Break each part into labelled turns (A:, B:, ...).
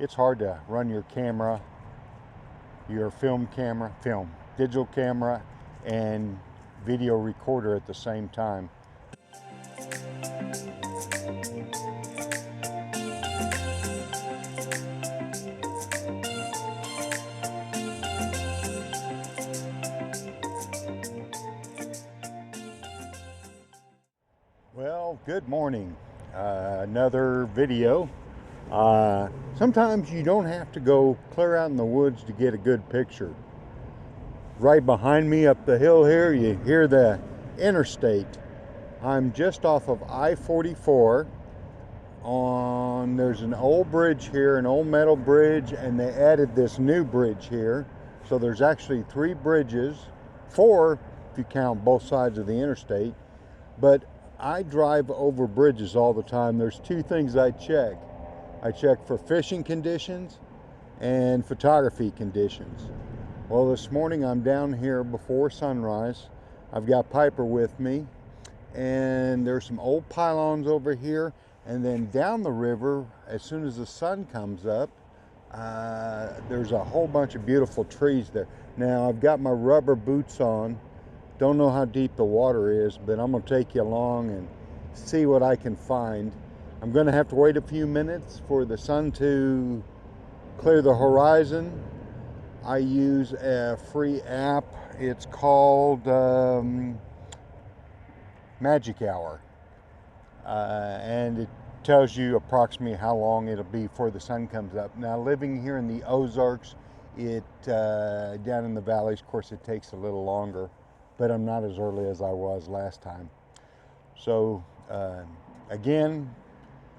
A: it's hard to run your camera, your digital camera, and video recorder at the same time. Well, good morning. Another video. Sometimes you don't have to go clear out in the woods to get a good picture. Right behind me up the hill here, you hear the interstate. I'm just off of I-44. There's an old bridge here, an old metal bridge, and they added this new bridge here. So there's actually 3 bridges, 4 if you count both sides of the interstate. But I drive over bridges all the time. There's 2 things I check. I check for fishing conditions and photography conditions. Well, this morning I'm down here before sunrise. I've got Piper with me, and there's some old pylons over here, and then down the river, as soon as the sun comes up, there's a whole bunch of beautiful trees there. Now, I've got my rubber boots on. Don't know how deep the water is, but I'm going to take you along and see what I can find. I'm going to have to wait a few minutes for the sun to clear the horizon. I use a free app. It's called Magic Hour. And it tells you approximately how long it'll be before the sun comes up. Now, living here in the Ozarks, down in the valleys, of course, it takes a little longer. But I'm not as early as I was last time. So again,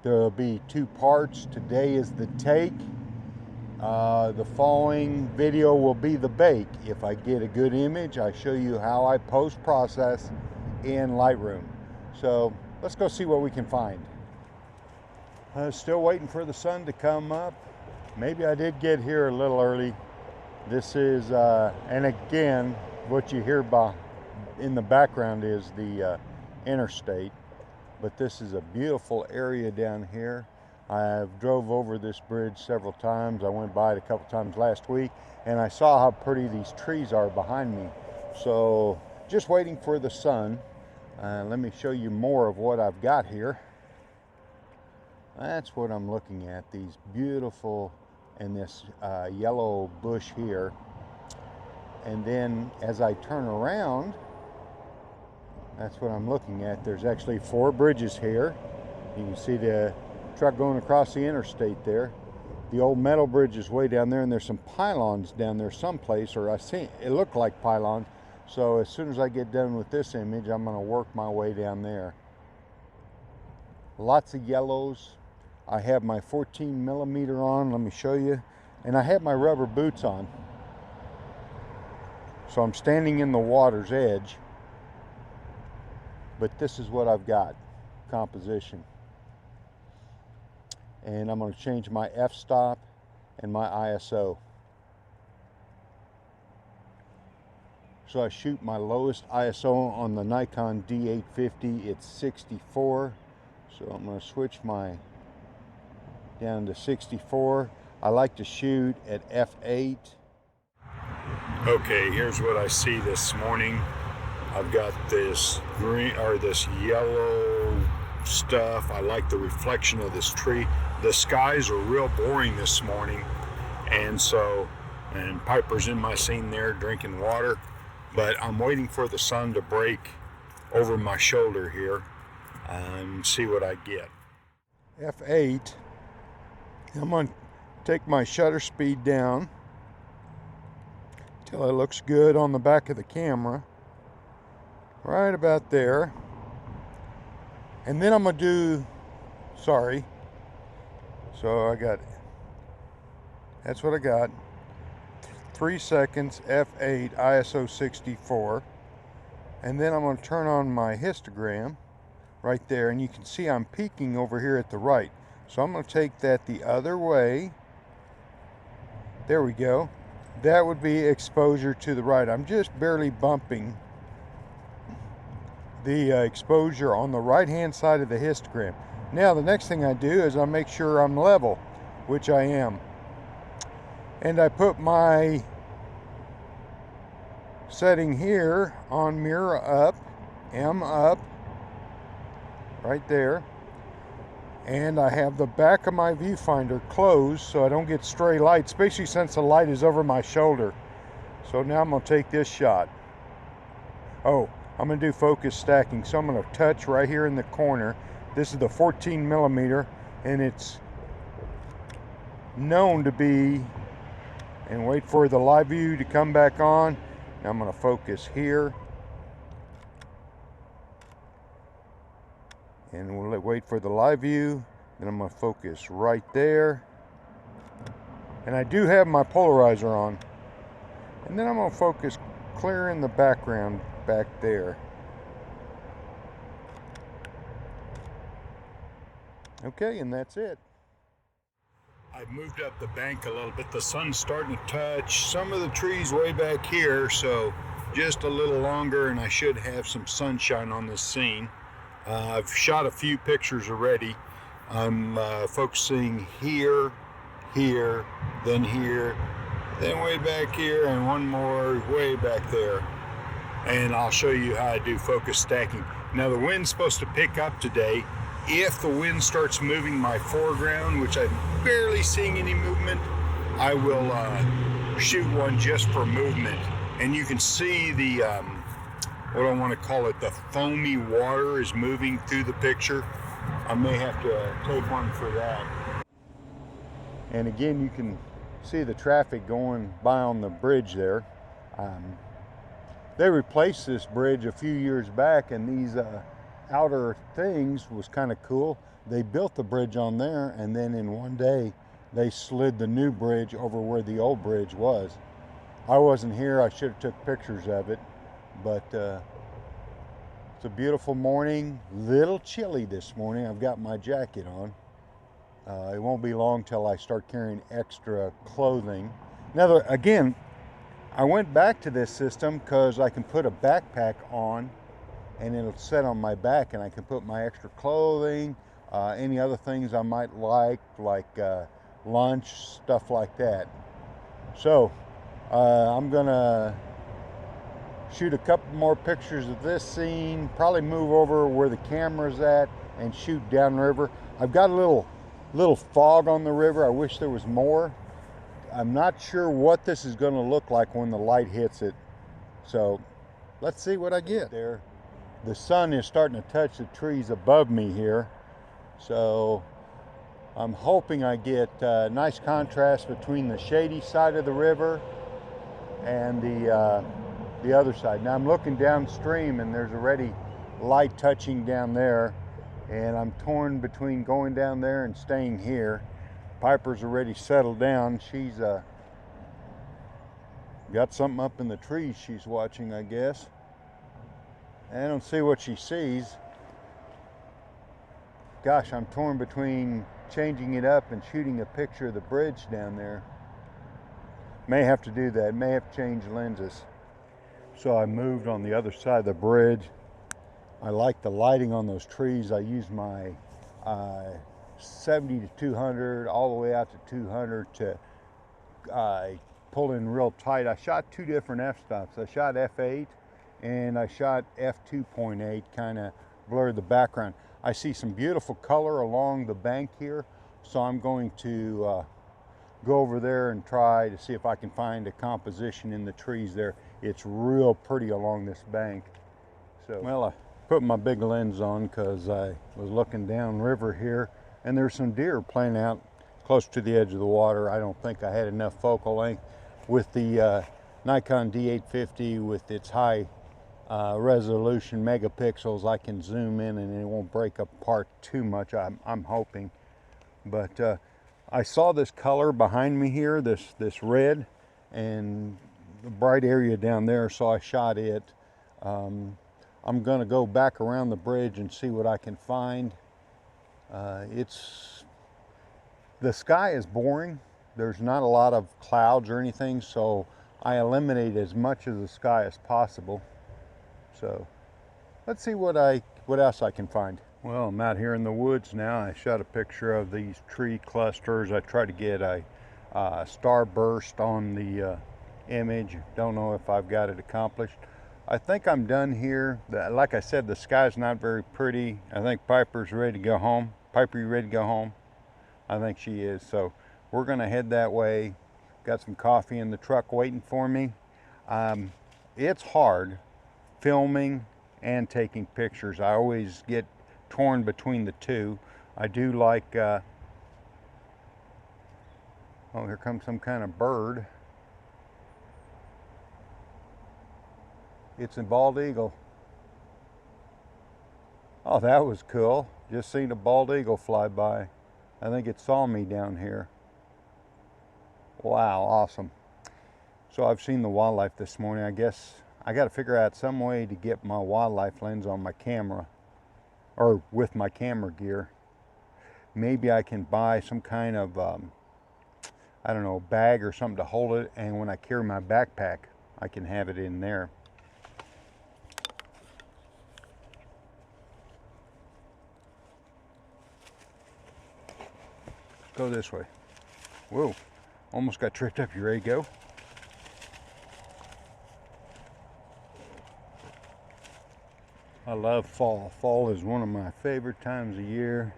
A: there'll be 2 parts. Today is the take. The following video will be the bake. If I get a good image, I show you how I post-process in Lightroom. So let's go see what we can find. Still waiting for the sun to come up. Maybe I did get here a little early. This is, and again, what you hear in the background is the interstate, but this is a beautiful area down here. I've drove over this bridge several times. I went by it a couple times last week, and I saw how pretty these trees are behind me. So just waiting for the sun. Let me show you more of what I've got here. That's what I'm looking at, these beautiful, and this yellow bush here. And then as I turn around, that's what I'm looking at. There's actually 4 bridges here. You can see the truck going across the interstate there. The old metal bridge is way down there, and there's some pylons down there someplace, or I see it looked like pylons. So as soon as I get done with this image, I'm going to work my way down there. Lots of yellows. I have my 14mm on. Let me show you. And I have my rubber boots on. So I'm standing in the water's edge, but this is what I've got, composition. And I'm going to change my f-stop and my ISO. So I shoot my lowest ISO on the Nikon D850, it's 64. So I'm going to switch down to 64. I like to shoot at f8. Okay, here's what I see this morning. I've got this green or this yellow stuff. I like the reflection of this tree. The skies are real boring this morning, and Piper's in my scene there drinking water, but I'm waiting for the sun to break over my shoulder here and see what I get. F8. I'm going to take my shutter speed down till it looks good on the back of the camera, right about there. And then I'm going to do, so that's what I got, 3 seconds, f8, ISO 64, and then I'm going to turn on my histogram right there, and you can see I'm peaking over here at the right. So I'm going to take that the other way. There we go. That would be exposure to the right. I'm just barely bumping the exposure on the right hand side of the histogram. Now the next thing I do is I make sure I'm level. which I am. And I put my setting here on mirror up, M up, right there. And I have the back of my viewfinder closed so I don't get stray light, especially since the light is over my shoulder. So now I'm going to take this shot. Oh, I'm going to do focus stacking. So I'm going to touch right here in the corner. This is the 14 millimeter, and it's known to be, and wait for the live view to come back on. Now I'm going to focus here. And we'll wait for the live view. Then I'm going to focus right there. And I do have my polarizer on. And then I'm going to focus clear in the background back there. Okay, and that's it. I've moved up the bank a little bit. The sun's starting to touch some of the trees way back here, so just a little longer and I should have some sunshine on this scene. I've shot a few pictures already. I'm focusing here, here, then way back here, and one more way back there. And I'll show you how I do focus stacking. Now the wind's supposed to pick up today. If the wind starts moving my foreground, which I'm barely seeing any movement, I will shoot one just for movement. And you can see the what I want to call it, the foamy water is moving through the picture. I may have to take one for that. And again, you can see the traffic going by on the bridge there. They replaced this bridge a few years back, and these outer things was kind of cool. They built the bridge on there, and then in one day they slid the new bridge over where the old bridge was. I wasn't here. I should have took pictures of it. But it's a beautiful morning. Little chilly this morning. I've got my jacket on. It won't be long till I start carrying extra clothing. Now, again, I went back to this system because I can put a backpack on and it'll sit on my back, and I can put my extra clothing, any other things I might like lunch, stuff like that. So I'm gonna shoot a couple more pictures of this scene, probably move over where the camera's at and shoot downriver. I've got a little fog on the river. I wish there was more. I'm not sure what this is going to look like when the light hits it. So let's see what I get there. The sun is starting to touch the trees above me here. So I'm hoping I get a nice contrast between the shady side of the river and the other side. Now I'm looking downstream and there's already light touching down there, and I'm torn between going down there and staying here. Piper's already settled down. She's got something up in the trees she's watching, I guess. I don't see what she sees. Gosh, I'm torn between changing it up and shooting a picture of the bridge down there. May have to do that. May have to change lenses. So I moved on the other side of the bridge. I like the lighting on those trees. I use my 70 to 200 all the way out to 200 to pull in real tight. I shot two different f-stops. I shot f8 and I shot f2.8, kind of blurred the background. I see some beautiful color along the bank here, so I'm going to go over there and try to see if I can find a composition in the trees there. It's real pretty along this bank. So, well, I put my big lens on because I was looking down river here, and there's some deer playing out close to the edge of the water. I don't think I had enough focal length with the Nikon D850 with its high resolution megapixels. I can zoom in and it won't break apart too much, I'm hoping. But I saw this color behind me here, this red, and the bright area down there, so I shot it. I'm going to go back around the bridge and see what I can find. The sky is boring. There's not a lot of clouds or anything, so I eliminate as much of the sky as possible. So let's see what else I can find. Well, I'm out here in the woods now. I shot a picture of these tree clusters. I tried to get a starburst on the image. Don't know if I've got it accomplished. I think I'm done here. Like I said, the sky's not very pretty. I think Piper's ready to go home. Piper, you ready to go home? I think she is. So we're gonna head that way. Got some coffee in the truck waiting for me. It's hard filming and taking pictures. I always get torn between the two. I do like, oh, here comes some kind of bird. It's a bald eagle. Oh, that was cool. Just seen a bald eagle fly by. I think it saw me down here. Wow, awesome. So I've seen the wildlife this morning. I guess I got to figure out some way to get my wildlife lens on my camera, or with my camera gear. Maybe I can buy some kind of, I don't know, bag or something to hold it, and when I carry my backpack, I can have it in there. Go this way. Whoa, almost got tripped up. You ready to go? I love fall. Fall is one of my favorite times of year.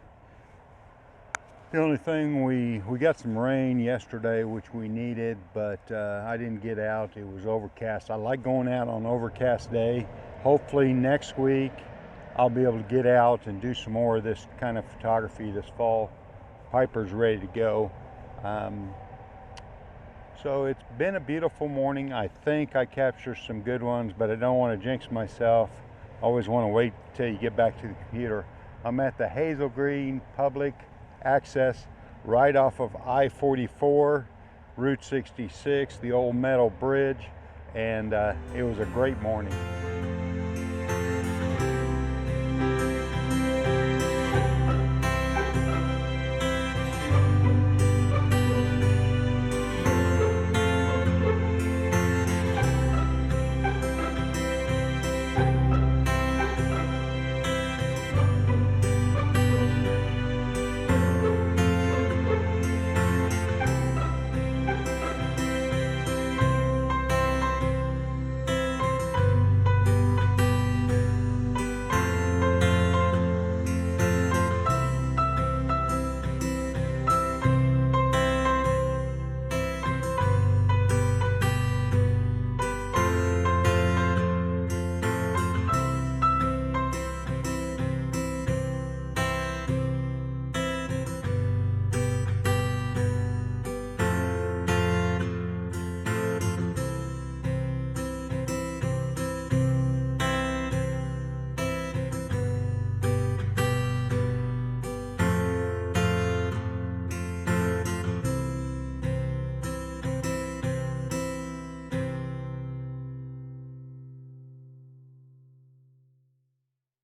A: The only thing, we got some rain yesterday, which we needed, but I didn't get out. It was overcast. I like going out on overcast day. Hopefully next week I'll be able to get out and do some more of this kind of photography this fall. Piper's ready to go. So it's been a beautiful morning. I think I captured some good ones, but I don't want to jinx myself. I always want to wait till you get back to the computer. I'm at the Hazel Green public access right off of I-44, Route 66, the old metal bridge, and it was a great morning.